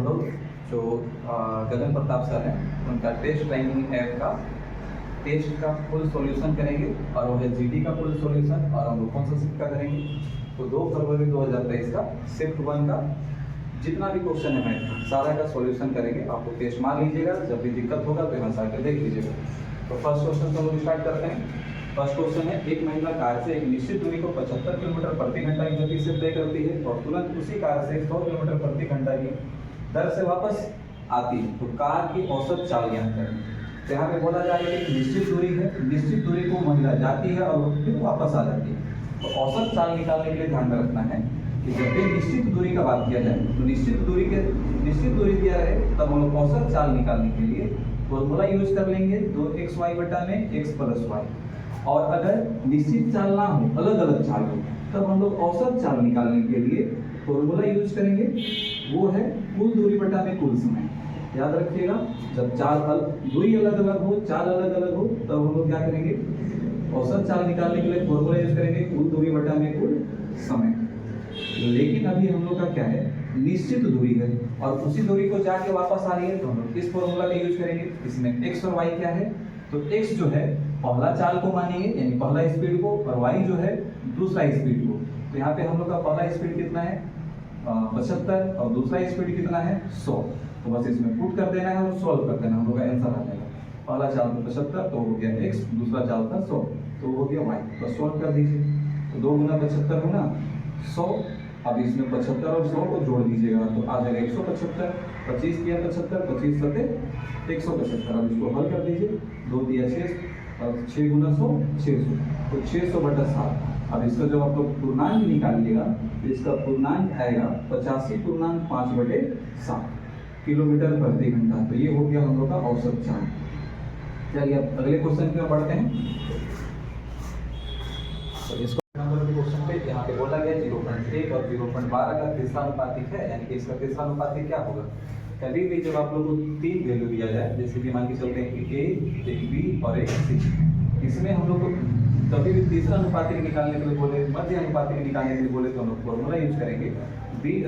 हम लोग जो गगन प्रताप सर हैं उनका टेस्ट रैंकिंग ऐप का टेस्ट का फुल सॉल्यूशन करेंगे और वो है जीडी का फुल सॉल्यूशन और हम लोग कौन सा शिफ्ट का करेंगे। तो 2 फरवरी 2023 का शिफ्ट 1 का जितना भी क्वेश्चन है मैथ का सारा का सॉल्यूशन करेंगे। आप लोग टेस्ट मार लीजिएगा, जब भी दिक्कत होगा तो यहाँ से आकर देख लीजिएगा। तो फर्स्ट क्वेश्चन हम लोग स्टार्ट करते हैं। फर्स्ट क्वेश्चन है, एक महिला कार से एक निश्चित दूरी को 75 किलोमीटर प्रति घंटा की गति से तय करती है और तुरंत उसी कार से 100 किलोमीटर प्रति घंटा की दर से वापस आती है, तो कार की औसत चाल ज्ञात करें। तो यहाँ पे बोला जा रहा है कि निश्चित दूरी है, निश्चित दूरी को महिला जाती है और फिर वापस आ जाती है। तो औसत चाल निकालने के लिए ध्यान में रखना है कि जब भी निश्चित दूरी का बात किया जाए तो निश्चित दूरी दिया रहे तब हम लोग औसत चाल निकालने के लिए फॉर्मूला यूज कर लेंगे 2xy बटा में x प्लस y। और अगर निश्चित चाल ना हो, अलग अलग चाल हो, तब हम लोग औसत चाल निकालने के लिए फॉर्मूला यूज करेंगे, वो है कुल दूरी बटा में कुल समय। याद रखिएगा, जब दूरी अलग अलग हो, चाल अलग अलग हो, तब हम लोग क्या करेंगे, औसत चाल निकालने के लिए फॉर्मूला यूज करेंगे कुल दूरी बटा में कुल समय। लेकिन अभी हम लोग का क्या है, निश्चित दूरी है और उसी दूरी को जाके वापस आ रही है, तो हम लोग इस फॉर्मूला का यूज करेंगे। इसमें x और y क्या है, तो x जो है पहला चाल को मानेंगे यानी पहला स्पीड को, और y जो है दूसरा स्पीड को। तो यहाँ पे हम लोग का पहला स्पीड कितना है 75 और दूसरा स्पीड कितना है 100। तो बस इसमें पुट कर देना है और सॉल्व कर देना, हम लोग का आंसर आ जाएगा। पहला चाल था 75 तो हो गया x, दूसरा चाल था 100 तो हो गया y। बस सॉल्व कर दीजिए। तो 2 गुना 75 गुना 100, अब इसमें 75 और 100 को जोड़ दीजिएगा तो आ जाएगा 175। 25 किया 75, 25 सते 175। अब इसको हल कर दीजिए, 2 दिया 6 और 6 गुना 100 600, तो 600 बटा 7। अब इसका जब आप लोग पूर्णांक निकालिएगा तो इसका पूर्णांक आएगा 85.5/7 किलोमीटर प्रति घंटा। तो ये हो गया हम लोग का औसत चाल। चलिए अब अगले क्वेश्चन की ओर बढ़ते हैं। तो इसको नंबर के क्वेश्चन पे यहाँ पे बोला गया 0.1 और 0.12 का तीसरानुपातिक है, यानी कि इसका तीसरानुपातिक क्या होगा। कभी भी जब आप लोग को 3 वैल्यू दिया जाए, जैसे कि मान के चलते हैं कि a, एक b और एक c, इसमें हम लोग को कभी भी तीसरा अनुपातिक निकालने के लिए बोले, मध्य अनुपातिक निकालने के लिए बोले, तो हम लोग फॉर्मूला यूज करेंगे b² =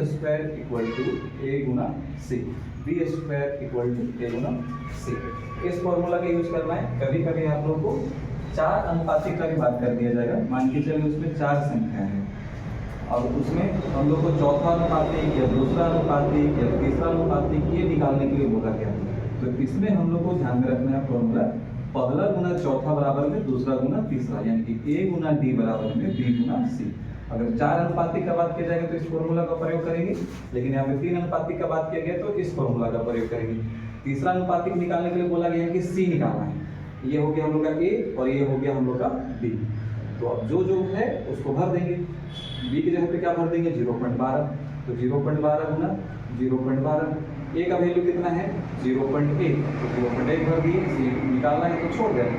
a Guna c। b² = a Guna c। इस फॉर्मूला का यूज करना है। कभी कभी आप लोग को 4 अनुपातिक का भी बात कर दिया जाएगा। मान के चलिए उसमें 4 संख्या है और उसमें हम लोग को चौथा अनुपातिक या दूसरा अनुपातिक या तीसरा अनुपातिक ये निकालने के लिए बोला गया। तो इसमें हम लोग को ध्यान में रखना है फॉर्मूला पहला गुना चौथा बराबर में दूसरा गुना तीसरा, यानी कि a गुना d बराबर में b गुना c। अगर 4 अनुपातिक का बात किया जाएगा तो इस फॉर्मूला का प्रयोग करेंगे, लेकिन यहाँ पे 3 अनुपातिक का बात किया गया तो इस फॉर्मूला का प्रयोग करेंगे। तीसरा अनुपातिक निकालने के लिए बोला गया है कि c निकालना है। ये हो गया हम लोग का a और ये हो गया हम लोग का b। तो अब जो है उसको भर देंगे। b की जगह पे क्या भर देंगे 0.12, तो 0.12 गुना 0.12, a का वैल्यू कितना है 0.1, तो 0.1 भर दिए। c निकालना है तो छोड़ देंगे,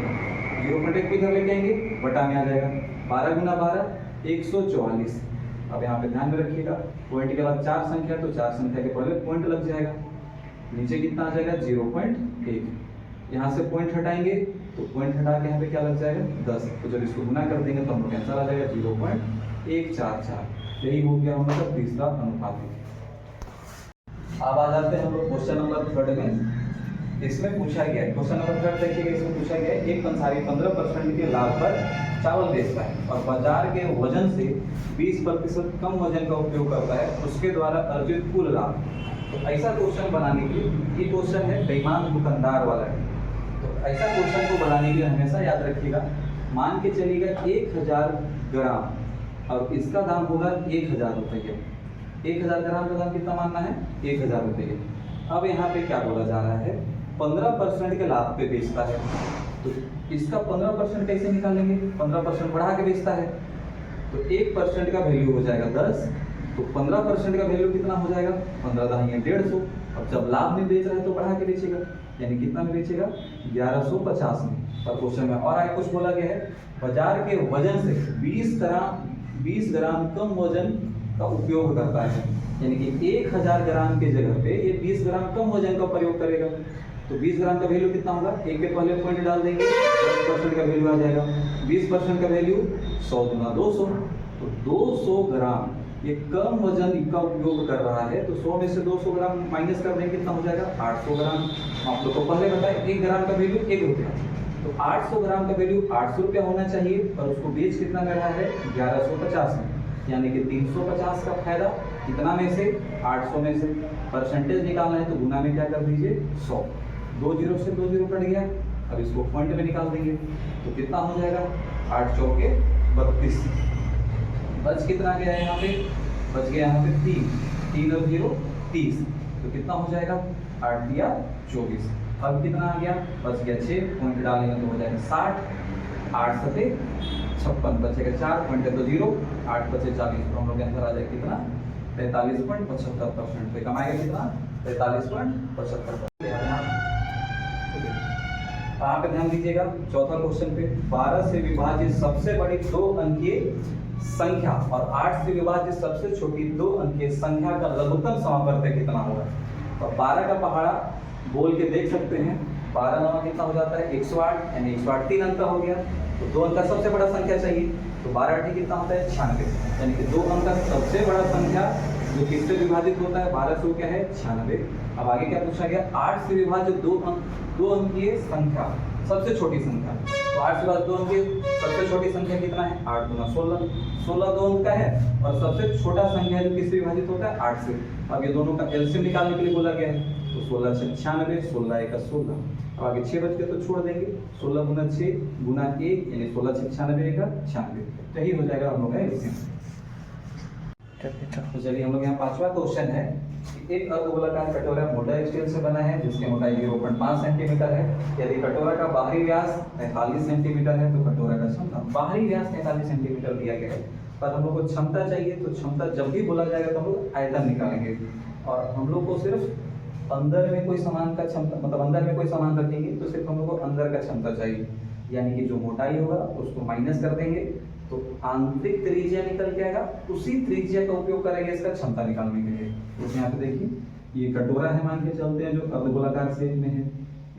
0.1 किधर लेके आएंगे बटा में आ जाएगा। 12 गुना 12 144। अब यहाँ पे ध्यान में रखिएगा, पॉइंट के बाद 4 संख्या, तो 4 संख्या के पहले पॉइंट लग जाएगा। नीचे कितना आ जाएगा 0.1। यहाँ से पॉइंट हटाएंगे तो पॉइंट हटा के यहाँ पे क्या लग जाएगा 10। तो जब इसको गुना कर देंगे तो हम लोग आंसर आ जाएगा 0.144। यही हो गया हम लोग का तीसरा अनुपातिक। अब आ जाते हैं हम लोग क्वेश्चन नंबर 3 में। इसमें पूछा गया क्वेश्चन नंबर 3 देखिएगा, इसमें पूछा गया एक पंसारी 15% के लाभ पर चावल बेचता है और बाजार के वजन से 20% कम वजन का उपयोग करता है, उसके द्वारा अर्जित कुल लाभ। तो ऐसा क्वेश्चन बनाने के लिए, ये क्वेश्चन है बेईमान दुकानदार वाला है। तो ऐसा क्वेश्चन को बनाने के लिए हमेशा याद रखिएगा, मान के चलिएगा 1000 ग्राम और इसका दाम होगा 1000 रुपये। 1000 ग्राम का दाम कितना मानना है 1000 रुपये। अब यहाँ पे क्या बोला जा रहा है 15% के लाभ पे बेचता है, तो इसका 15% कैसे निकालेंगे, 15% बढ़ा के बेचता है तो 1% का वैल्यू हो जाएगा 10, तो 15% का वैल्यू कितना हो जाएगा 15 दाहिया 150। अब जब लाभ में बेच रहा है तो बढ़ा के बेचेगा, यानी कितना में बेचेगा 1150 में। और क्वेश्चन में और आगे कुछ बोला गया है बाजार के वजन से 20 ग्राम कम वजन का उपयोग करता है, यानी कि 1000 ग्राम के जगह पे ये 20 ग्राम कम वजन का प्रयोग करेगा। तो 20 ग्राम का वैल्यू कितना होगा, एक के पहले पॉइंट डाल देंगे 10% का वैल्यू आ जाएगा। 20% का वैल्यू 100 गुना 200, तो 200 ग्राम ये कम वजन का उपयोग कर रहा है, तो 100 में से 200 ग्राम माइनस कर देंगे, कितना हो जाएगा 800 ग्राम। आप लोग को पहले बताए 1 ग्राम का वैल्यू 1 रुपया, तो 800 ग्राम का वैल्यू 800 रुपया होना चाहिए, और उसको बेच कितना कर रहा है 1150 में, यानी कि 350 का फायदा कितना में से 800 में से। परसेंटेज निकालना है तो गुना में क्या कर दीजिए 100, 2 जीरो से 2 जीरो कट गया। अब इसको पॉइंट में निकाल देंगे तो कितना हो जाएगा 8 चौके 32, बच कितना गया है यहाँ पे, बच गया यहाँ पे 3 और 0 30, तो कितना हो जाएगा 8 दिया 24। अब कितना आ गया, बच गया 6, पॉइंट डालेंगे तो हो जाएगा 60, 8 सते 56, बचेगा 4 पॉइंट है तो 0, 8 बचे 40, तो हम लोग के आंसर आ जाएगा कितना 43.75%। तो कमाएगा कितना 43.75%। यहाँ पे ध्यान दीजिएगा चौथा क्वेश्चन पे, 12 से विभाजित सबसे बड़ी 2 अंकीय संख्या और 8 से विभाजित सबसे छोटी 2 अंकीय संख्या का लघुत्तम समापवर्तक कितना होगा। तो 12 का पहाड़ा बोल के देख सकते हैं, 12 9 कितना हो जाता है 108, यानी 108 3 अंक का हो गया, तो 2 अंक का सबसे बड़ा संख्या चाहिए, तो 12 ठीक कितना होता है 96, यानी कि 2 अंक का सबसे बड़ा संख्या जो किससे विभाजित होता है 12 से, क्या है 96। अब आगे क्या पूछा गया, 8 से विभाजित 2 अंकीय संख्या सबसे छोटी संख्या, तो 8 से विभाजित 2 अंकीय सबसे छोटी संख्या कितना है 8 गुना 16, 16 2 अंक का है, और सबसे छोटा संख्या जो किससे विभाजित होता है 8 से। अब ये दोनों का एलसीएम निकालने के लिए बोला गया है, तो 16 से 96, 16 1 16, अब आगे 6 बच के तो छोड़ देंगे, 16 गुना 6 गुना 1 यानी 16 से 96 1 96, तो यही हो जाएगा हम लोग का एलसीएम। तो चलिए हम लोग यहाँ पांचवा क्वेश्चन है, एक अर्धगोलाकार कटोरा मोटा स्टील से बना है जिसकी मोटाई 0.5 सेंटीमीटर है। यदि कटोरा का बाहरी व्यास 43 सेंटीमीटर है तो कटोरा का क्षमता, बाहरी व्यास 43 सेंटीमीटर दिया गया है, पर हम लोग को क्षमता चाहिए, तो क्षमता जब भी बोला जाएगा तो हम लोग आयतन निकालेंगे, और हम लोग को सिर्फ अंदर में कोई सामान का क्षमता, मतलब अंदर में कोई सामान रखेंगे तो सिर्फ हम लोग को अंदर का क्षमता चाहिए, यानी कि जो मोटाई होगा उसको माइनस कर देंगे तो आंतरिक त्रिज्या निकल के आएगा, उसी त्रिज्या का उपयोग करेंगे इसका क्षमता निकालने के लिए। तो यहाँ पे देखिए ये कटोरा है, मान के चलते हैं जो अर्धगोलाकार शेप में है,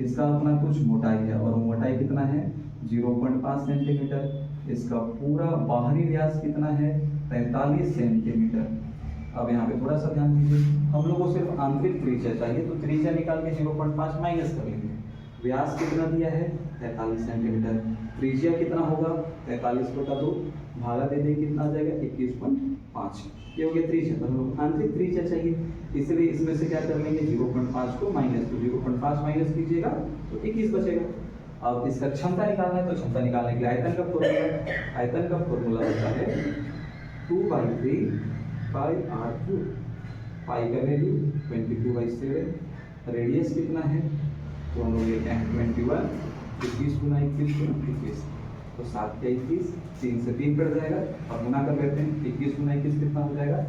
इसका अपना कुछ मोटाई है, और मोटाई कितना है 0.5 सेंटीमीटर, इसका पूरा बाहरी व्यास कितना है 43 सेंटीमीटर। अब यहाँ पे थोड़ा सा ध्यान दीजिए, हम लोग को सिर्फ आंतरिक त्रिज्या चाहिए, तो त्रिज्या निकाल के 0.5 माइनस कर लेंगे, व्यास कितना दिया है 43 सेंटीमीटर, त्रिज्या कितना होगा 43/2, भागा दे दें कितना आ जाएगा 21.5, ये हो गया त्रिज्या। तो हम लोग आंतरिक त्रिज्या चाहिए, इसलिए इसमें से क्या कर लेंगे 0.5 को माइनस, तो 0.5 माइनस कीजिएगा तो 21 बचेगा। अब इसका क्षमता निकालना है, तो क्षमता निकालने के लिए आयतन का फॉर्मूला, आयतन का फॉर्मूला होता है 2/3 r3, पाई का वैल्यू 22/7, रेडियस कितना है तो हम लोग लेते हैं 21, 21 गुना 21 गुना 21, तो 7 के 21, 3 से 3 कट जाएगा, अब गुना कर लेते हैं 21 गुना 21 कितना हो जाएगा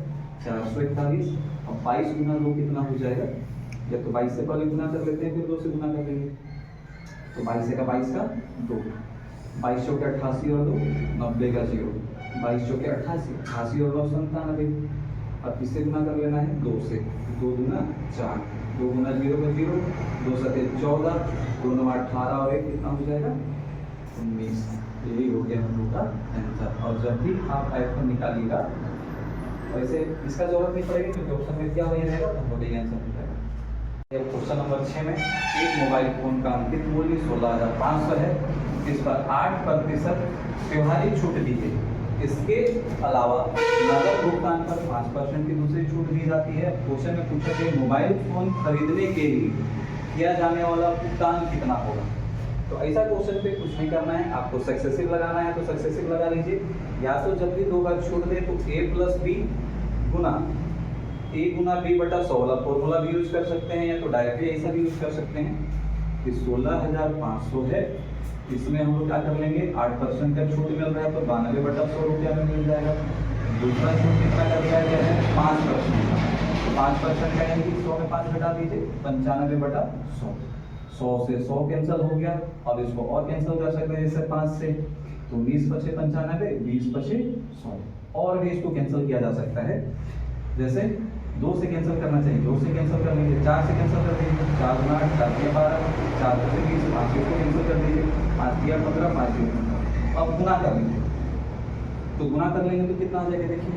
441, और 22 गुना 2 कितना हो जाएगा, या तो 22 से पहले गुना कर लेते हैं फिर 2 से गुना कर लेंगे, तो 22 का 22 का 2, 22 चौके 88 और 2 90 का 0, 22 चौके 88, 88 और 9 97, अब इससे गुना कर लेना है 2 से, 2 गुना 4, 2 गुना 0 का 0, 2 सते 14, 2 9 18 और 1 कितना हो जाएगा 19। यही हो गया हम लोग का आंसर। और जब भी आप आयतन निकालिएगा वैसे इसका जरूरत नहीं पड़ेगी, क्योंकि ऑप्शन में क्या वही रहेगा तो हम लोग यही आंसर हो जाएगा। क्वेश्चन नंबर 6 में एक मोबाइल फोन का अंकित मूल्य 16,500 है, इस पर 8% व्यवहारिक छूट दी गई, इसके अलावा नगद भुगतान पर 5% की दूसरी छूट दी जाती है। क्वेश्चन में पूछा कि मोबाइल फोन खरीदने के लिए किया जाने वाला भुगतान कितना होगा। तो ऐसा क्वेश्चन पे कुछ नहीं करना है, आपको सक्सेसिव लगाना है तो सक्सेसिव लगा लीजिए, या तो जब भी 2 बार छूट दे तो a + b Guna a Guna b/100 वाला फॉर्मूला भी यूज कर सकते हैं, या तो डायरेक्टली ऐसा भी यूज कर सकते हैं कि 16,500 है, इसमें हम लोग क्या कर लेंगे 8% का छूट मिल रहा है तो 92/100 रुपया में मिल जाएगा। दूसरा छूट कितना कर दिया गया है 5% का, तो 5% का यानी 100 में 5 घटा दीजिए 95/100, 100 से 100 कैंसिल हो गया। अब इसको और कैंसिल कर सकते हैं जैसे 5 से, तो 20 × 95, 20 × 100, और भी इसको कैंसिल किया जा सकता है, जैसे 2 से कैंसिल करना चाहिए 2 से कैंसिल कर लीजिए, 4 से कैंसिल कर दीजिए, 4 गुना 8 4 × 12, 4 से 20, 5 को कैंसिल कर दीजिए, 5 × 15, 5 × 15। अब गुना कर लीजिए, तो गुना कर लेंगे तो कितना आ जाएगा देखिए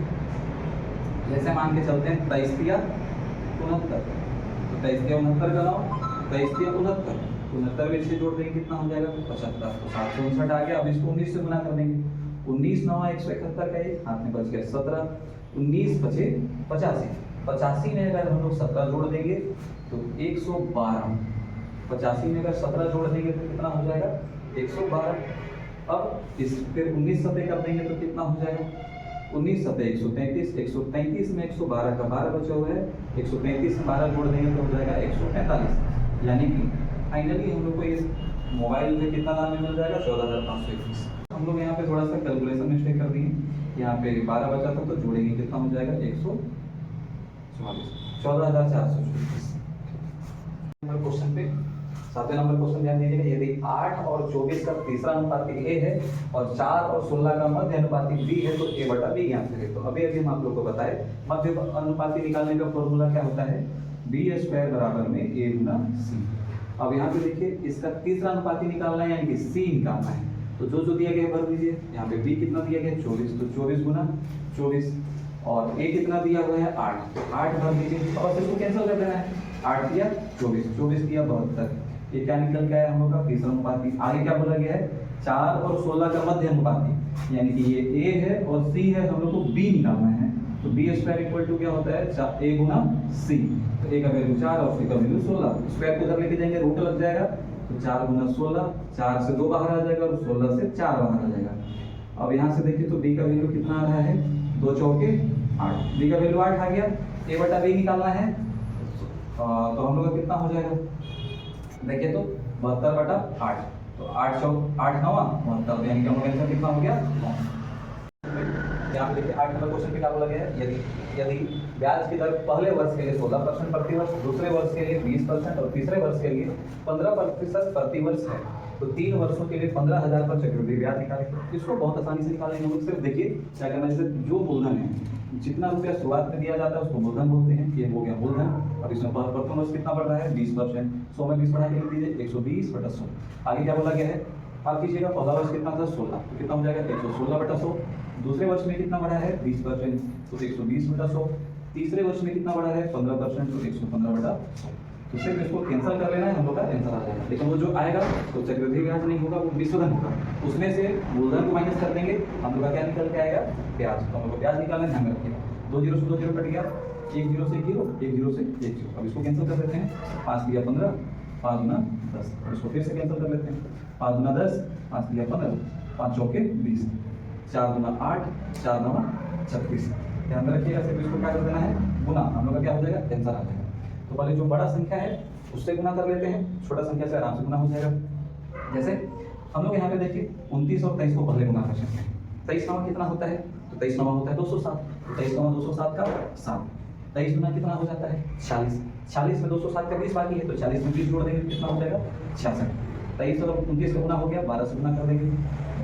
जैसे मान के चलते हैं 23 तिया 69, तो 23 तिया 69 का नाम 23 तिया 69, 69 में से जोड़ देंगे कितना हो जाएगा 75, तो 759 आ गया। अब इसको 19 से गुना कर देंगे, 19 9 171 का एक हाथ में बच गया 17, 19 बचे 85, 85 में अगर हम लोग 17 जोड़ देंगे तो 112, 85 में अगर 17 जोड़ देंगे तो कितना हो जाएगा 112। अब इस फिर 19 सतह कर देंगे तो कितना हो जाएगा 19 सतह 133, 133 में 112 का 12 बचा हुआ है, 133 में 12 जोड़ देंगे तो हो जाएगा 145, यानी कि फाइनली हम लोग को इस मोबाइल में कितना दाम में मिल जाएगा 14,521। हम लोग यहाँ पे थोड़ा सा कैलकुलेशन मिस्टेक कर दिए, यहाँ पे 12 बचा था तो जोड़ेंगे कितना हो जाएगा 144, 14,424। नंबर क्वेश्चन पे 7वें नंबर क्वेश्चन ध्यान दीजिएगा, यदि 8 और 24 का तीसरा अनुपाती ए है और 4 और 16 का मध्य अनुपाती बी है तो ए बटा बी ज्ञात करें। तो अभी हम आप लोग को बताए मध्य अनुपाती निकालने का फॉर्मूला क्या होता है, बी स्क्वायर बराबर में ए गुना सी। अब यहाँ पे देखिए इसका तीसरा अनुपाती निकालना है यानी कि सी निकालना है, तो जो दिया गया भर दीजिए। यहाँ पे बी कितना दिया गया 24, तो 24 गुना 24 और ए कितना दिया हुआ है 8, तो 8 भर दीजिए और इसको कैंसिल कर देना है, 8 दिया 24, 24 दिया 72, ये क्या निकल गया है हम लोग का तीसरा अनुपाती। आगे क्या बोला गया है 4 और 16 का मध्य अनुपाती, यानी कि ये ए है और सी है, हम लोग को बी निकालना है। तो बी स्क्वायर इक्वल टू क्या होता है ए गुना सी, तो ए का वैल्यू 4 और सी का वैल्यू 16, स्क्वायर को उधर लेके जाएंगे रूट लग जाएगा, तो 4 गुना 16, 4 से 2 बाहर आ जाएगा और 16 से 4 बाहर आ जाएगा। अब यहाँ से देखिए तो बी का वैल्यू कितना आ रहा है 2 चौके 8, बी का वैल्यू 8 आ गया, ए बटा बी निकालना है तो हम लोग का कितना हो जाएगा देखिए तो 72 बटा 8, तो 8 चौक 8 9 72, यानी कि हम लोग आंसर कितना हो गया 9। यहाँ पे देखिए 8 नंबर क्वेश्चन पे क्या बोला गया है, यदि ब्याज की दर पहले वर्ष के लिए 16% प्रति वर्ष, दूसरे वर्ष के लिए 20% और तीसरे वर्ष के लिए 15% प्रति वर्ष है, तो 3 वर्षों के लिए 15,000 पर चक्रवृद्धि ब्याज निकालें। इसको बहुत आसानी से निकालेंगे हम लोग। सिर्फ देखिए क्या करना है, जैसे जो मूलधन है जितना रुपया शुरुआत में दिया जाता है उसको मूलधन बोलते हैं, ये हो गया मूलधन, और इसमें प्रथम वर्ष कितना बढ़ रहा है 20%, 100 में 20 बढ़ा के लिख दीजिए 120 बटा 100। आगे क्या बोला गया है आप कीजिएगा, पहला वर्ष कितना था 16, तो कितना हो जाएगा 116 बटा 100, दूसरे वर्ष में कितना बढ़ा है 20%, तो 120 बटा 100, तीसरे वर्ष में कितना बढ़ा है 15%, तो 115 बटा 100। तो सिर्फ इसको कैंसिल कर लेना है, हम लोग का आंसर आ जाएगा। लेकिन वो जो आएगा तो चक्रवृद्धि ब्याज नहीं होगा, वो विश्वधन होगा, उसमें से मूलधन को माइनस कर देंगे, हम लोग का क्या निकल के आएगा ब्याज। तो हम लोग को ब्याज निकालना है, ध्यान में रखिएगा। 2 0 से 2 0 कट गया, 1 0 से 1 0, 1 0 से 1 0। अब इसको कैंसिल कर देते हैं, 5 दिया 15, 5 गुना 10, इसको फिर से कैंसिल कर लेते हैं, 5 गुना 10, 5 दिया 15, 5 चौके 20, 4 गुना 8, 4 9 36। ध्यान में रखिएगा, सिर्फ इसको क्या कर देना है गुना, हम लोग का क्या हो जाएगा आंसर आ जाएगा। तो पहले जो बड़ा संख्या है उससे गुना कर लेते हैं, छोटा संख्या से आराम से गुना हो जाएगा। जैसे हम लोग यहाँ पे देखिए 29 और 23 को पहले गुना कर सकते हैं। 23 नवा कितना होता है, तो 23 नवा होता है 207, तो 23 नवा 207 का 7, 23 गुना कितना हो जाता है 40, 40 में 207 का 20 बाकी है, तो 40 में 20 जोड़ देंगे कितना हो जाएगा 66। 23 और 29 का गुना हो गया, 12 से गुना कर देंगे,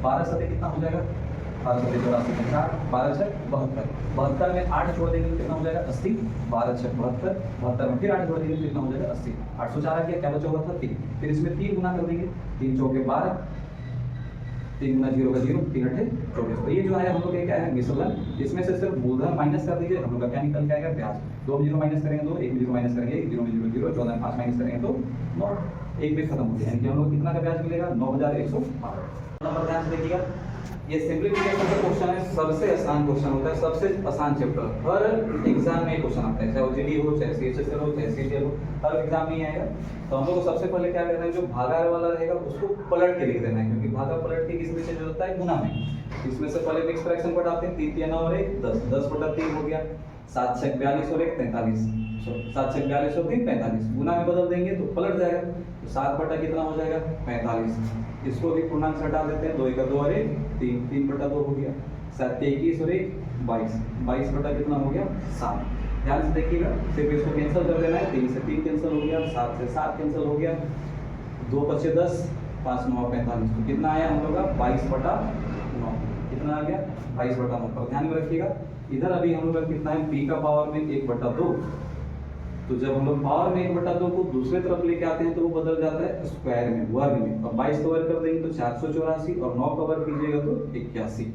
12 सतह कितना हो जाएगा 12 सतह 84, 12 6 72, 72 में 8 जोड़ देंगे तो कितना हो जाएगा 80, 12 6 72, 72 में फिर 8 जोड़ देंगे तो कितना हो जाएगा 80, 804 आ गया, क्या बचा हुआ था 3, फिर इसमें 3 गुना कर देंगे, 3 चौके 12, 3 गुना 0 का 0, 3 8 24। तो ये जो है हम लोग क्या है मिश्रण, इसमें से सिर्फ मूलधन माइनस कर दीजिए, हम लोग का क्या निकल के आएगा ब्याज। 2 में 0 माइनस करेंगे 2, 1 में 0 माइनस करेंगे 1, 0 में 0 0, 14 में 5 माइनस करेंगे तो 9, 1 में खत्म हो गया, यानी कि हम लोग कितना का ब्याज मिलेगा 9112। नंबर ध्यान से देखिएगा, ये सिंपलीफिकेशन का क्वेश्चन है, सबसे आसान क्वेश्चन होता है, सबसे आसान चैप्टर, हर एग्जाम में क्वेश्चन आता है, चाहे ओजीडी हो चाहे सीएचएसएल हो चाहे सीजीएल हो, हर एग्जाम में ही आएगा। तो हम लोग को सबसे पहले क्या करना है, जो भागा वाला रहेगा उसको पलट के लिख देना है, क्योंकि भागा पलट के किस में चेंज होता है गुना में। इसमें से पहले मिक्स फ्रैक्शन को हटाते हैं, 3 3 9 और 1 10, 10 बटा 3 हो गया, 7 6 42 और 1 43, 7 6 42 और 3 45, गुना में बदल देंगे तो पलट जाएगा, तो 7 बटा कितना हो जाएगा 45। इसको भी पूर्णांक से हटा देते हैं, 2 1 2 और 1 3, 3 बटा 2 हो गया, 7 21 और 1 22, 22 बटा कितना हो गया 7। ध्यान से देखिएगा, सिर्फ इसको कैंसिल कर देना है, 3 से 3 कैंसिल हो गया, 7 से 7 कैंसिल हो गया, 2 बचे 10, 5 9 45, तो कितना आया हम लोग का 22 बटा 9, कितना आ गया 22 बटा 9। पर ध्यान में रखिएगा, इधर अभी हम लोग का कितना है p का पावर में 1 बटा 2, तो जब हम लोग पावर में 1 बटा 2 को दूसरे तरफ लेके आते हैं तो वो बदल जाता है स्क्वायर में, वर्ग में। अब 22 का वर्ग कर देंगे तो 484 और 9 का वर्ग कीजिएगा तो 81,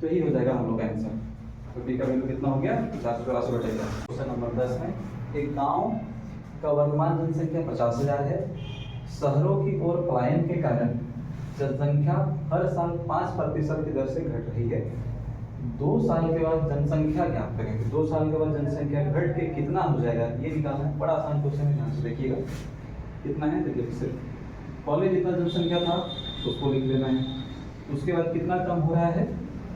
तो यही हो जाएगा हम लोग का आंसर। तो p का वैल्यू कितना हो गया 484/11। क्वेश्चन नंबर 10 में एक गांव का वर्तमान जनसंख्या 50,000 है। शहरों की ओर पलायन के कारण जनसंख्या हर साल 5% की दर से घट रही है। 2 साल के बाद जनसंख्या ज्ञात करेंगे। 2 साल के बाद जनसंख्या घट के कितना हो जाएगा ये निकालना है। बड़ा आसान क्वेश्चन है, ध्यान से देखिएगा। कितना है देखिए, सिर्फ पहले जितना जनसंख्या था उसको लिख लेना है। उसके बाद कितना कम हो रहा है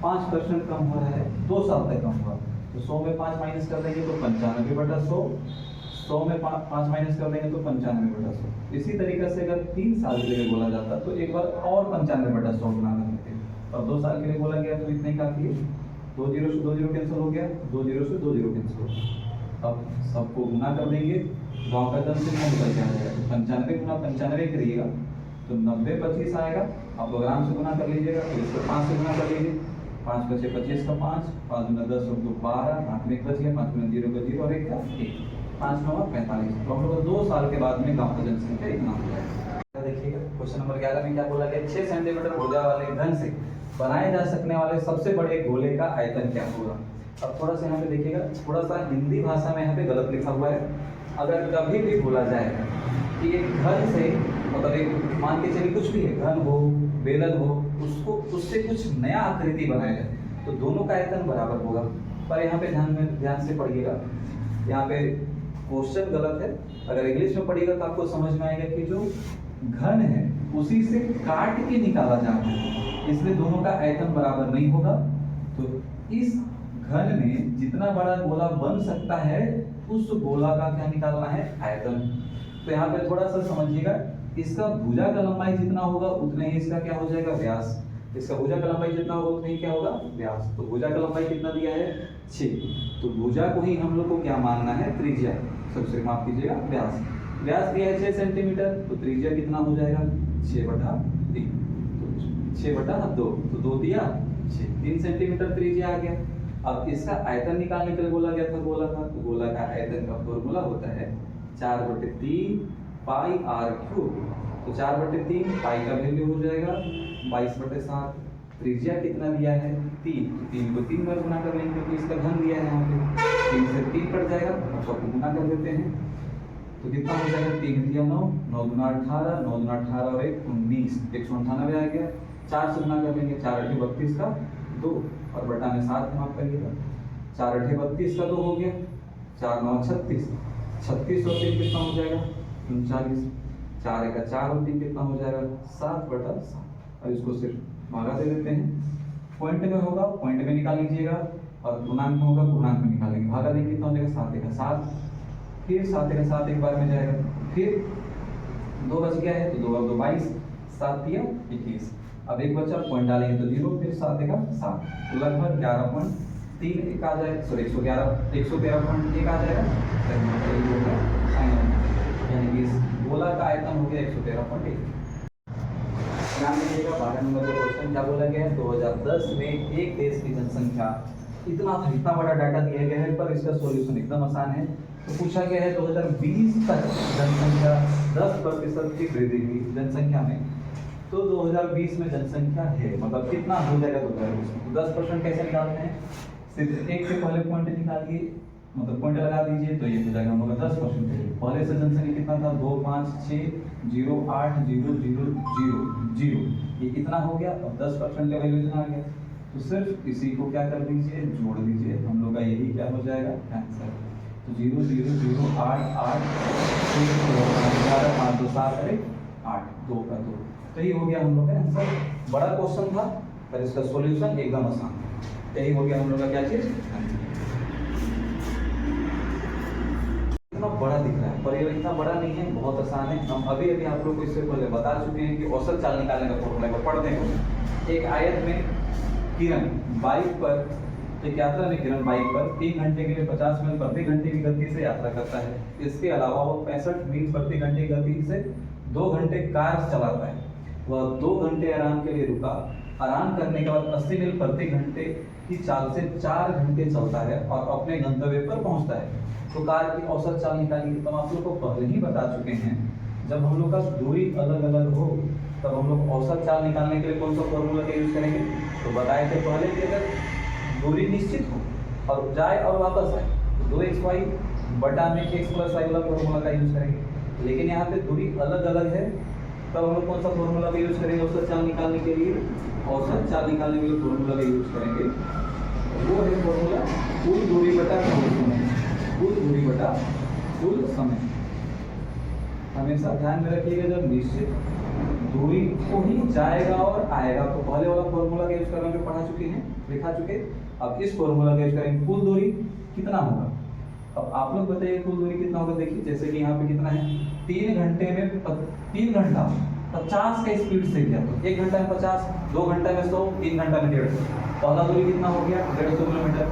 5% कम हो रहा है, 2 साल तक कम हुआ। तो 100 में 5 माइनस कर देंगे तो 95/100, 100 में 5 माइनस कर देंगे तो 95/100। इसी तरीके से अगर 3 साल के लिए बोला जाता तो एक बार और 95/100 गुना कर देते, और 2 साल के लिए बोला गया तो इतना ही काफी है। 2 जीरो से 2 जीरो कैंसिल हो गया, 2 जीरो से 2 जीरो कैंसिल हो गया। अब सबको गुना कर देंगे, गांव का जनसंख्या निकल के आ जाएगा। तो 95 गुना 95 करिएगा तो 90/25 आएगा। आप लोग आराम से गुना कर लीजिएगा। तो इसको 5 से गुना कर लीजिए, 5 × 5 = 25 का 5, 5 × 10 = 12, 5 में 1 बच गया, 5 में 0 का 0 और 1 का 1, 5 9 45। तो हम लोग 2 साल के बाद में गांव का जनसंख्या इतना हो जाएगा। देखिएगा क्वेश्चन नंबर 11 में क्या बोला गया, 6 सेंटीमीटर भुजा वाले घन से बनाए जा सकने वाले सबसे बड़े गोले का आयतन क्या होगा। अब थोड़ा सा यहाँ पे देखिएगा, थोड़ा सा हिंदी भाषा में यहाँ पे गलत लिखा हुआ है। अगर कभी भी बोला जाए कि एक घन से, मतलब एक मान के चलिए कुछ भी है, घन हो बेलन हो, उसको उससे कुछ नया आकृति बनाया जाए तो दोनों का आयतन बराबर होगा। पर यहाँ पे ध्यान से पढ़िएगा, यहाँ पे क्वेश्चन गलत है। अगर इंग्लिश में पढ़िएगा तो आपको समझ में आएगा कि जो घन है उसी से काट के निकाला जाता है, इसलिए दोनों का आयतन बराबर नहीं होगा। तो इस घन में जितना बड़ा गोला बन सकता है उस गोला का क्या निकालना है, आयतन। तो यहाँ पे थोड़ा सा समझिएगा, इसका भुजा का लंबाई जितना होगा उतना ही इसका क्या हो जाएगा, व्यास। इसका भुजा का लंबाई जितना होगा उतना ही क्या होगा, व्यास। तो भुजा का लंबाई कितना दिया है 6, तो भुजा को ही हम लोग को क्या मानना है, त्रिज्या। सबसे माफ कीजिएगा, व्यास। व्यास दिया है 6 सेंटीमीटर, तो त्रिज्या कितना हो जाएगा 6/3, तो 6/2, तो 2 दिया 6, 3 सेंटीमीटर त्रिज्या आ गया। अब इसका आयतन निकालने के लिए बोला गया था गोला का, तो गोला का आयतन का फॉर्मूला होता है 4/3 पाई r क्यूब। तो 4/3 पाई का वैल्यू हो जाएगा 22/7। त्रिज्या कितना दिया है 3, तो 3 को 3 बार गुना कर लेंगे क्योंकि इसका घन दिया है यहाँ पे। 3 से 3 कट जाएगा, अब सबको गुना कर देते हैं तो कितना हो जाएगा, 3 दिया 9, 9 दूना 18, 9 दूना 18 और 1 19, 198 आ गया। 4 से गुना कर लेंगे, 4 × 32 का 2 और बटा में 7 माफ करिएगा, 4 × 32 का 2 हो गया, 4 9 36, 36 और 3 कितना हो जाएगा 39, 4 × 4 और 3 कितना हो जाएगा 7/7। और इसको सिर्फ भागा दे देते हैं। पॉइंट में होगा पॉइंट में निकाल लीजिएगा, और पूर्णांक में होगा पूर्णांक में निकालेंगे। भागा देंगे कितना हो जाएगा 7 × 7, फिर 7 × 7 एक बार में जाएगा, फिर 2 बच गया है तो 2 और 2 22, 7 दिया 21। अब एक बचा, पॉइंट डालेंगे तो 0, फिर 7 × 7, तो लगभग 11.3 आ जाएगा, सॉरी 113.1 आ जाएगा। यानी कि इस गोला का आयतन हो गया 113.1। ध्यान दीजिएगा 12 नंबर का क्वेश्चन क्या बोला गया है, 2010 में एक देश की जनसंख्या इतना बड़ा डाटा दिया गया है, पर इसका सॉल्यूशन एकदम आसान है। तो पूछा गया है 2020 तक जनसंख्या 10% की वृद्धि हुई जनसंख्या में। तो 2020 में जनसंख्या है, मतलब कितना हो जाएगा 2020 में। 10% कैसे निकालते हैं, सिर्फ एक से पहले पॉइंट निकालिए, मतलब पॉइंट लगा दीजिए तो ये हो जाएगा हम लोग 10%। पहले से जनसंख्या कितना था 2 5 6 0 8 0 0 0 0, ये कितना हो गया। अब 10% का वैल्यू इतना आ गया, तो सिर्फ इसी को क्या कर दीजिए, जोड़ दीजिए। हम लोग का यही क्या हो जाएगा आंसर। तो 0 0 0 8 8 11 5 2 7 8 2 का 2, तो ये हो गया हम लोग का आंसर। बड़ा क्वेश्चन था पर इसका सॉल्यूशन एकदम आसान है। यही हो गया हम लोग का क्या चीज, इतना बड़ा दिख रहा है पर ये इतना बड़ा नहीं है, बहुत आसान है। हम अभी आप लोग को इससे पहले बता चुके हैं कि औसत चाल निकालने का फॉर्मूला को पढ़ देंगे। एक आयत में किरण बाइक पर, एक यात्रा में किरण बाइक पर 3 घंटे के लिए 50 मील प्रति घंटे की गति से यात्रा करता है। इसके अलावा वो 65 मील प्रति घंटे की गति से 2 घंटे कार चलाता है। वह 2 घंटे आराम के लिए रुका, आराम करने के बाद 80 मील प्रति घंटे की चाल से 4 घंटे चलता है और अपने गंतव्य पर पहुंचता है। तो कार की औसत चाल निकालिए। तो हम आप लोग को पहले ही बता चुके हैं, जब हम लोग का दूरी अलग अलग हो तब हम लोग औसत चाल निकालने के लिए कौन सा फॉर्मूला का यूज करेंगे। तो बताए थे पहले कि अगर दूरी निश्चित हो और जाए और वापस आए तो 2xy बटा में x प्लस वाई वाला फॉर्मूला का यूज करेंगे। लेकिन यहाँ पे दूरी अलग अलग है, तब हम लोग कौन सा फॉर्मूला का यूज करेंगे औसत चाल निकालने के लिए? औसत चाल निकालने के लिए फॉर्मूला का यूज करेंगे, वो है फॉर्मूला कुल दूरी बटा कुल समय। कुल दूरी बटा कुल समय। हमेशा ध्यान में रखिएगा, जब निश्चित दूरी को ही जाएगा और आएगा तो पहले वाला फॉर्मूला का यूज करना जो पढ़ा चुके हैं, लिखा चुके। अब इस फॉर्मूला का यूज करेंगे। कुल दूरी कितना होगा? अब आप लोग बताइए कुल दूरी कितना होगा। देखिए जैसे कि यहाँ पे कितना है, 3 घंटे में 3 घंटा 50 का स्पीड से गया तो 1 घंटा में 50, 2 घंटा में 100, 3 घंटा में 150। पहला दूरी कितना हो गया? 150 किलोमीटर।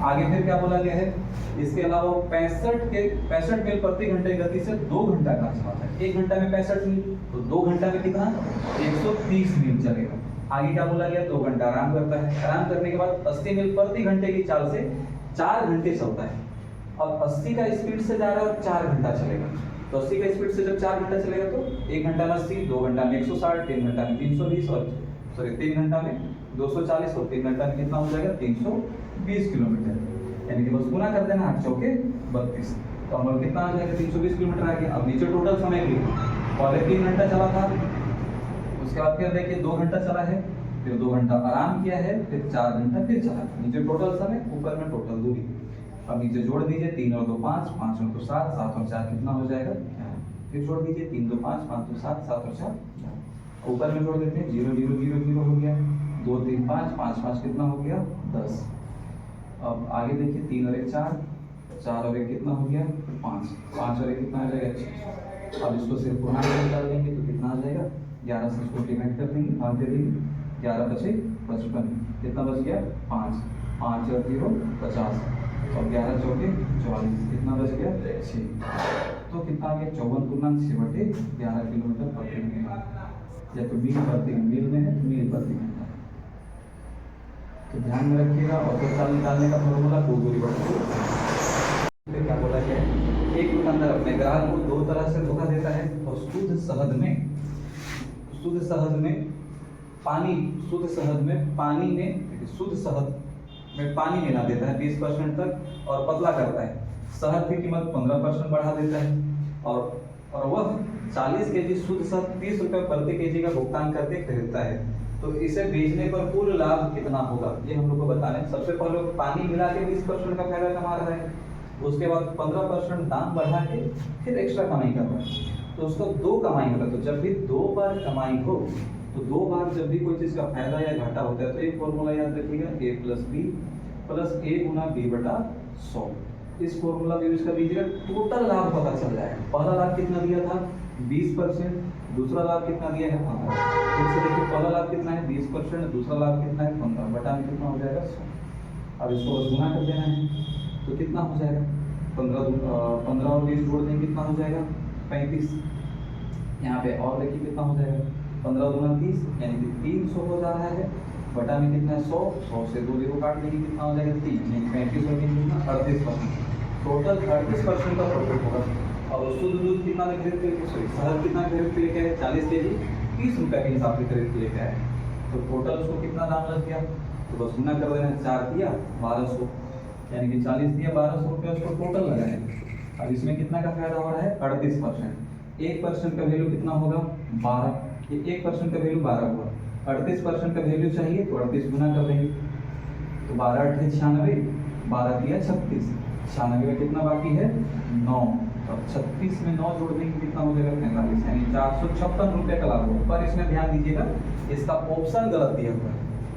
आगे फिर क्या बोला गया है? इसके अलावा 65 मील प्रति घंटे की गति से 2 घंटा का चलाता है। 1 घंटा में 65 मील तो 2 घंटा में कितना? 130 मील चलेगा। आगे क्या बोला गया? 2 घंटा आराम करता है। आराम करने के बाद 80 मील प्रति घंटे की चाल से 4 घंटे चलता है। अब 80 का स्पीड से जा रहा है और 4 घंटा चलेगा, तो 80 का स्पीड से जब 4 घंटा चलेगा तो 1 घंटा में 80, 2 घंटा में 160, 3 घंटा में 320 और 3 घंटा में 240 और 3 घंटा में कितना हो जाएगा? 320 किलोमीटर। यानी कि बस गुना कर देना 8 चौके 32, तो हम लोग कितना आ जाएगा? 320 किलोमीटर आ गया। अब नीचे टोटल समय लिखो, पहले 3 घंटा चला था, उसके बाद फिर देखिए 2 घंटा चला है, फिर 2 घंटा आराम किया है, फिर 4 घंटा फिर चला। नीचे टोटल समय, ऊपर में टोटल दूरी। अब नीचे जोड़ दीजिए, 3 और 2 5, 5 और 2 7, 7 और 4 कितना हो जाएगा? 11। फिर जोड़ दीजिए 3 2 5, 5 2 7, 7 और 4 11। ऊपर में जोड़ देते हैं 0 0 0 0 हो गया, 2 3 5, 5 5 कितना हो गया? 10। अब आगे देखिए 3 और 1 4, 4 और 1 कितना हो गया? 5, 5 और 1 कितना आ जाएगा? 6। अब इसको सिर्फ पूर्णांक में डाल देंगे तो कितना आ जाएगा? 11 से इसको डिवाइड कर देंगे, भाग दे देंगे, 11 बचे 55, कितना बच गया? 5, 5 और 0 50 और 11 चौके 44, कितना बच गया? 6। तो कितना आ गया? 54.6/11 किलोमीटर प्रति मिनट, या तो मील प्रति मील में है तो मील प्रति घंटा। तो ध्यान में रखिएगा, औसत चाल निकालने का फॉर्मूला कुल दूरी बटा कुल। फिर क्या बोला गया? एक दुकानदार अपने ग्राहक को 2 तरह से धोखा देता है और शुद्ध शहद में पानी मिला देता है 20% तक और पतला करता है। शहद की कीमत 15% बढ़ा देता है और वह 40 केजी शुद्ध शहद 30 रुपये प्रति केजी का भुगतान करके खरीदता है। तो इसे बेचने पर कुल लाभ कितना होगा, ये हम लोग को बताना है। सबसे पहले पानी मिला के 20% का फायदा कमा रहा है, उसके बाद 15% दाम बढ़ा के फिर एक्स्ट्रा कमाई कर रहा है, तो उसको 2 कमाई होगा। तो जब भी 2 बार कमाई हो तो 2 बार जब भी कोई चीज़ का फायदा या घाटा होता है तो एक फॉर्मूला याद रखिएगा, a plus a Guna b बटा 100। इस फॉर्मूला का यूज कर लीजिएगा, टोटल लाभ पता चल जाएगा। पहला लाभ कितना दिया था? 20%, दूसरा लाभ कितना दिया है? 15। फिर से देखिए पहला लाभ कितना है? 20%, दूसरा लाभ कितना है? 15, बटा में कितना हो जाएगा? 100। अब इसको बस गुना कर देना है तो कितना हो जाएगा? 15 और 20 जोड़ देंगे कितना हो जाएगा? 35। यहाँ पे और देखिए कितना हो जाएगा? 15 दूना 30, यानी कि 300 हो जा रहा है, बटा में कितना है? 100 से 2 0 काट देंगे कितना हो जाएगा? 3, यानी 35 और 3 कितना? 38%। टोटल 38% का प्रॉफिट होगा। और शुद्ध दूध कितना में खरीद के, सॉरी शहद कितना खरीद के लेके आए? 40 केजी 30 रुपये के हिसाब से खरीद के लेके आए, तो टोटल उसको कितना दाम लग गया? तो बस गुना कर देना, 4 दिया 1200, यानी कि 40 दिया 1200 रुपये उसको टोटल लगा है। अब इसमें कितना का फायदा हो रहा है? 38%। 1% का वैल्यू कितना होगा? 12। ये 1% का वैल्यू 12 हुआ, 38% का वैल्यू चाहिए तो 38 गुना कर देंगे, तो 12 8 96, 12 दिया 36, 96 में कितना बाकी है? 9। अब 36 में 9 जोड़ देंगे कितना हो जाएगा? 45, यानी 456 रुपये का लाभ होगा। पर इसमें ध्यान दीजिएगा, इसका ऑप्शन गलत दिया हुआ है।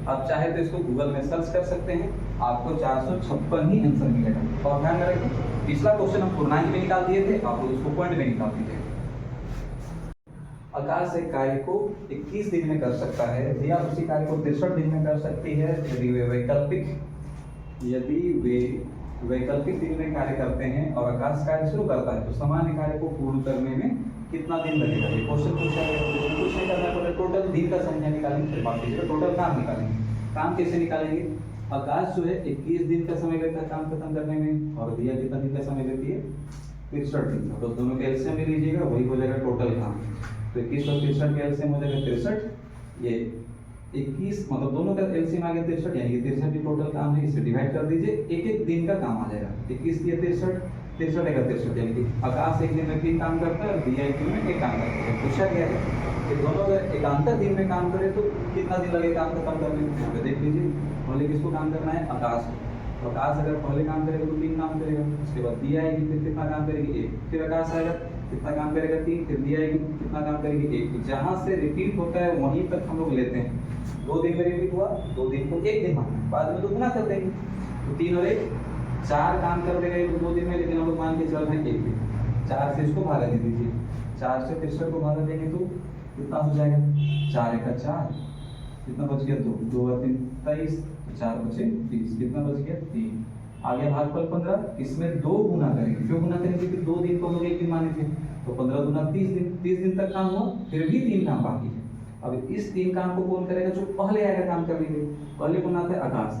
आप चाहे तो इसको गूगल में सर्च कर सकते हैं, आपको 456 ही आंसर मिलेगा। और ध्यान में रखिए, पिछला क्वेश्चन हम पूर्णांक में निकाल दिए थे, आप लोग उसको पॉइंट में निकाल दीजिए। आकाश एक कार्य को 21 दिन में कर सकता है, या उसी कार्य को 63 दिन में कर सकती है यदि वे वैकल्पिक दिन में कार्य करते हैं और आकाश कार्य शुरू करता है तो सामान्य कार्य को पूर्ण करने में कितना दिन लगेगा। ये क्वेश्चन पूछा है, कुछ नहीं करना पड़ेगा, टोटल दिन का संख्या निकालेंगे, फिर माफ कीजिएगा टोटल काम निकालेंगे। काम कैसे निकालेंगे? आकाश जो है 21 दिन का समय लेता है काम खत्म करने में, और दिया कितना दिन का समय लेती है? 63 दिन का। तो दोनों के एलसीएम ले लीजिएगा, वही हो जाएगा टोटल काम। तो 21 और 63 के एलसीएम हो जाएगा 63, ये 21 मतलब दोनों का एलसीएम आ गया 63, यानी कि 63 ही टोटल काम है, इसे डिवाइड कर दीजिए, एक एक दिन का काम आ जाएगा। 21 दिया 63, 63 का 63, यानी कि आकाश एक दिन में 3 काम करता है और दिया एक दिन में 1 काम करता है। पूछा गया है कि दोनों अगर एकांतर दिन में काम करें तो कितना दिन लगेगा काम खत्म करने में। यहाँ पे देख लीजिए, पहले किसको काम करना है, आकाश को। तो आकाश अगर पहले काम करेगा तो 3 काम करेगा, उसके बाद दिया आएगी, फिर कितना काम करेगी 1, फिर आकाश आएगा कितना काम करेगा 3, फिर दिया आएगी कितना काम करेगी 1। जहाँ से रिपीट होता है वहीं तक हम लोग लेते हैं। 2 दिन में रिपीट हुआ, 2 दिन को 1 दिन मानना है, बाद में तो गुना कर देंगे, तो 3 और 1 4 काम कर देगा 2 दिन में, लेकिन हम लोग मान के चल रहे हैं 1 दिन। 4 से इसको भागा दे दीजिए, 4 से 63 को भागा देंगे तो कितना हो जाएगा, 4 1 4, कितना बच गया 2, 2 और 3 23, 4 बचे 30, कितना बच गया 3। आगे भागफल 15, इसमें 2 गुना करेंगे, क्यों गुना करेंगे कि 2 दिन को हम लोग 1 दिन माने थे, तो 15 गुना 30 दिन, 30 दिन तक काम हुआ, फिर भी 3 काम बाकी है। अब इस 3 काम को कौन करेगा, जो पहले आएगा काम करने के लिए, पहले कौन आता है, आकाश।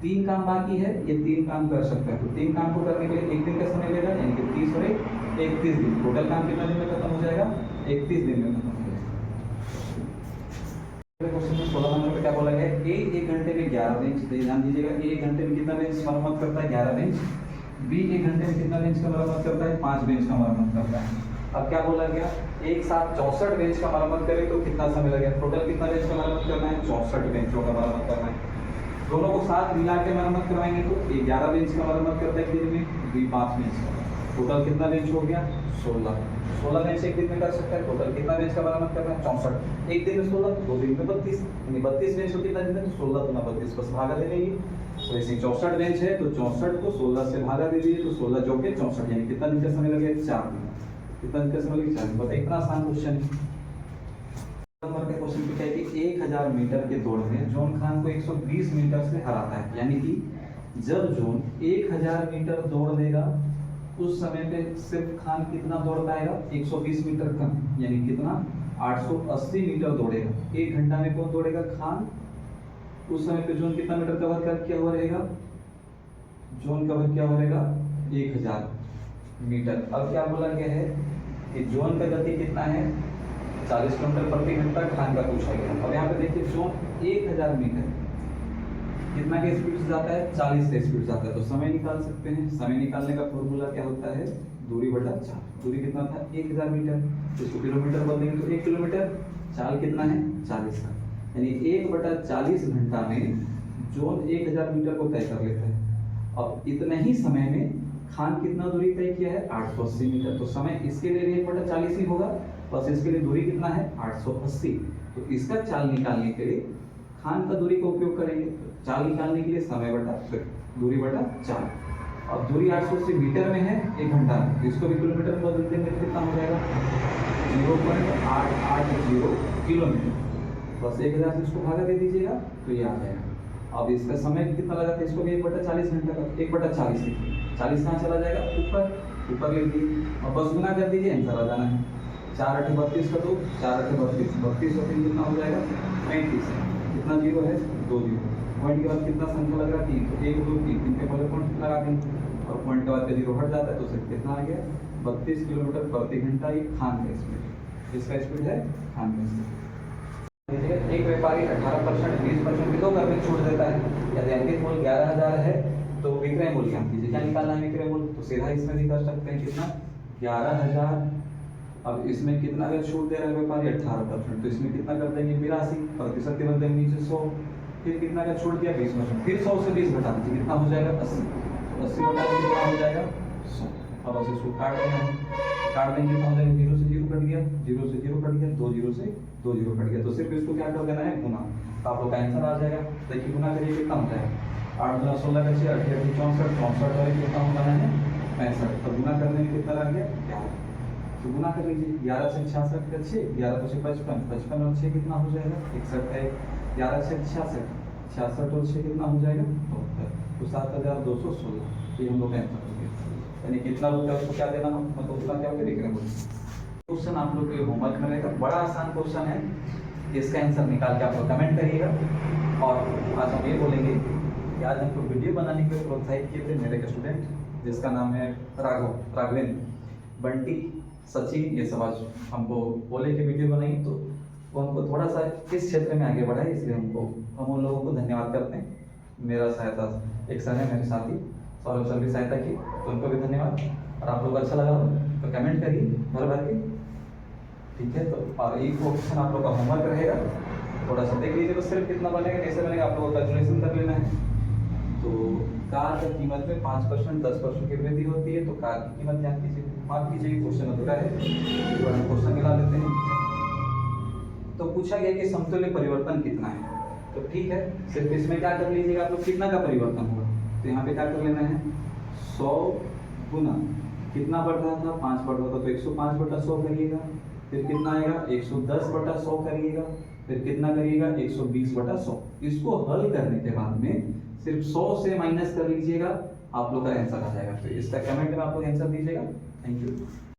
3 काम बाकी है, ये 3 काम कर सकता है, तो 3 काम को करने के लिए 1 दिन का समय लेगा, यानी कि 30 और 1 31 दिन। टोटल काम कितने दिन में खत्म हो जाएगा, 31 दिन में खत्म हो जाएगा। क्वेश्चन में 16 नंबर पे क्या बोला गया है, ए 1 घंटे में 11 बेंच, ध्यान दीजिएगा, ए 1 घंटे में कितना बेंच मरम्मत करता है, 11 बेंच। बी 1 घंटे में कितना बेंच का मरम्मत करता है, 5 बेंच का मरम्मत करता है। अब क्या बोला गया, एक साथ 64 बेंच का मरम्मत करें तो कितना समय लगेगा, टोटल कितना बेंच का मरम्मत करना है, 64 बेंचों का मरम्मत करना है। दोनों को साथ मिला के मरम्मत करवाएंगे तो 11 बेंच का मरम्मत करता है दिन में, बी 5 बेंच का। टोटल कितना बेंच हो गया, 16 बेंच एक दिन में कर सकता है। टोटल कितना बेंच का मरम्मत करना है, 64, एक दिन में 16, 2 दिन में 32, यानी 32 बेंच को कितना दिन में, तो 16 गुना 32 बस भागा दे देंगे। तो ऐसे 64 बेंच है तो 64 को 16 से भागा दे दीजिए, तो 16 जो के 64, यानी कितना दिन का समय लगेगा, 4 दिन। कितना दिन का समय लगेगा, 4 दिन। बताइए, इतना आसान क्वेश्चन है। नंबर के क्वेश्चन पे क्या है कि 1000 मीटर के दौड़ में जॉन खान को 120 मीटर से हराता है, यानी कि जब जॉन 1000 मीटर दौड़ देगा उस समय पे सिर्फ खान कितना दौड़ पाएगा, 120 मीटर कम, यानी कितना 880 मीटर दौड़ेगा। 1 घंटा में कौन दौड़ेगा, खान। उस समय पे जॉन कितना मीटर कवर कर किया हुआ रहेगा, जॉन कवर किया हुआ रहेगा 1000 मीटर। अब क्या बोला गया है कि जॉन का गति कितना है, 40 किलोमीटर प्रति घंटा, खान का पूछा गया। अब यहाँ पे देखिए जॉन 1000 मीटर कितना के स्पीड से जाता है, 40 के स्पीड से जाता है, तो समय निकाल सकते हैं। समय निकालने का फॉर्मूला क्या होता है, दूरी बटा चाल। दूरी कितना था, 1000 मीटर, तो इसको किलोमीटर बोल देंगे तो 1 किलोमीटर। चाल कितना है, 40 का, यानी 1/40 घंटा में जॉन 1000 मीटर को तय कर लेता है। अब इतने ही समय में खान कितना दूरी तय किया है, 880 मीटर, तो समय इसके लिए भी 1/40 ही होगा, बस इसके लिए दूरी कितना है, 880। तो इसका चाल निकालने के लिए खान का दूरी का उपयोग करेंगे, चाल निकालने के लिए समय बटा दूरी बटा चाल। अब दूरी 880 मीटर में है 1 घंटा में, तो इसको भी किलोमीटर में बदल देंगे तो कितना हो जाएगा, 0.880 किलोमीटर। बस 1000 से इसको भागा दे दीजिएगा तो ये आ जाएगा। अब इसका समय कितना लगा था, इसको भी 1/40 घंटा का, 1/40 लिखिए, 40 कहाँ चला जाएगा, ऊपर लिख दिए, और बस गुना कर दीजिए, आंसर आ जाना है। 4 8 32 का 2, 4 8 32, 32 और 3 कितना हो जाएगा, 35। कितना जीरो है, 2 जीरो। पॉइंट के बाद कितना संख्या लग रहा है, 3, तो 1 2 3, 3 के पहले पॉइंट लगा देंगे, और पॉइंट के बाद जीरो हट जाता है, तो सिर्फ कितना आ गया, 32 किलोमीटर प्रति घंटा। ये खान का स्पीड, इसका स्पीड है खान का स्पीड। एक व्यापारी 18% 20% भी 2 कर में छूट देता है, यदि अंकित मूल्य 11000 है तो विक्रय मूल्य हम कीजिए, क्या निकालना है विक्रय मूल्य, तो सीधा इसमें भी कर सकते हैं, कितना 11000। अब इसमें कितना अगर छूट दे रहा है व्यापारी 18%, तो इसमें कितना कर देंगे 82% के बदले नीचे 100, फिर कितना का छूट दिया 20%, फिर 100 से 20 घटा दीजिए, कितना हो जाएगा 80, तो 80 घटा दीजिए कितना हो जाएगा 100। अब बस इसको काट देना है, काट देंगे कितना हो जाएगा, 0 से 0 कट गया, 0 से 0 कट गया, 2 0 से 2 0 कट गया, तो सिर्फ इसको क्या कर देना है, गुना, तो आप लोग का आंसर आ जाएगा। देखिए गुना करिए कितना हो जाएगा, 8 गुना 16 का 6, 8 8 64, 64 और कितना होना है 65, तो गुना करने में कितना लग गया 11, तो गुना कर लीजिए, 11 से 66 का 6, 11 से 55, 55 और 6 कितना हो जाएगा 61 है, 11 से 66, 66 और 6 कितना हो जाएगा 72, तो 7216, ये हम लोग का आंसर हो गया। यानी कितना रुपया उसको क्या देना, मतलब उसका क्या होगा देख रहे हैं। क्वेश्चन आप लोग के होमवर्क में रहेगा, बड़ा आसान क्वेश्चन है, इसका आंसर निकाल के आप लोग कमेंट करिएगा। और आज हम ये बोलेंगे कि आज हमको वीडियो बनाने के लिए प्रोत्साहित किए थे मेरे एक स्टूडेंट, जिसका नाम है राघवेंद्र, बंटी, सचिन, ये सब आज हमको बोले कि वीडियो बनाई, तो वो हमको थोड़ा सा इस क्षेत्र में आगे बढ़ाए, इसलिए हम उन लोगों को धन्यवाद करते हैं। मेरा सहायता एक सर है मेरे साथी, सौरभ सर की सहायता की, तो उनको भी धन्यवाद। और आप लोग को अच्छा लगा हो तो कमेंट करिए भर भर के, ठीक है। तो और एक क्वेश्चन आप लोग का होमवर्क रहेगा, थोड़ा सा देख लीजिए, तो सिर्फ कितना बनेगा कैसे बनेगा आप लोगों को कैलकुलेशन कर लेना है। तो कार की कीमत में 5% 10% की वृद्धि होती है, तो कार की कीमत जान कीजिए, माफ कीजिए क्वेश्चन अधूरा है, एक बार हम क्वेश्चन मिला लेते हैं। तो पूछा गया कि समतुल्य परिवर्तन कितना है, तो ठीक है, सिर्फ इसमें क्या कर लीजिएगा आप लोग, कितना का परिवर्तन होगा, तो यहाँ पे क्या कर लेना है, 100 गुना कितना बढ़ रहा था, 5 बढ़ रहा था, तो 105/100 करिएगा, फिर कितना आएगा 110/100 करिएगा, फिर कितना करिएगा 120/100। इसको हल करने के बाद में सिर्फ 100 से माइनस कर लीजिएगा, आप लोग का आंसर आ जाएगा। तो इसका कमेंट में आप लोग आंसर दीजिएगा। Thank you.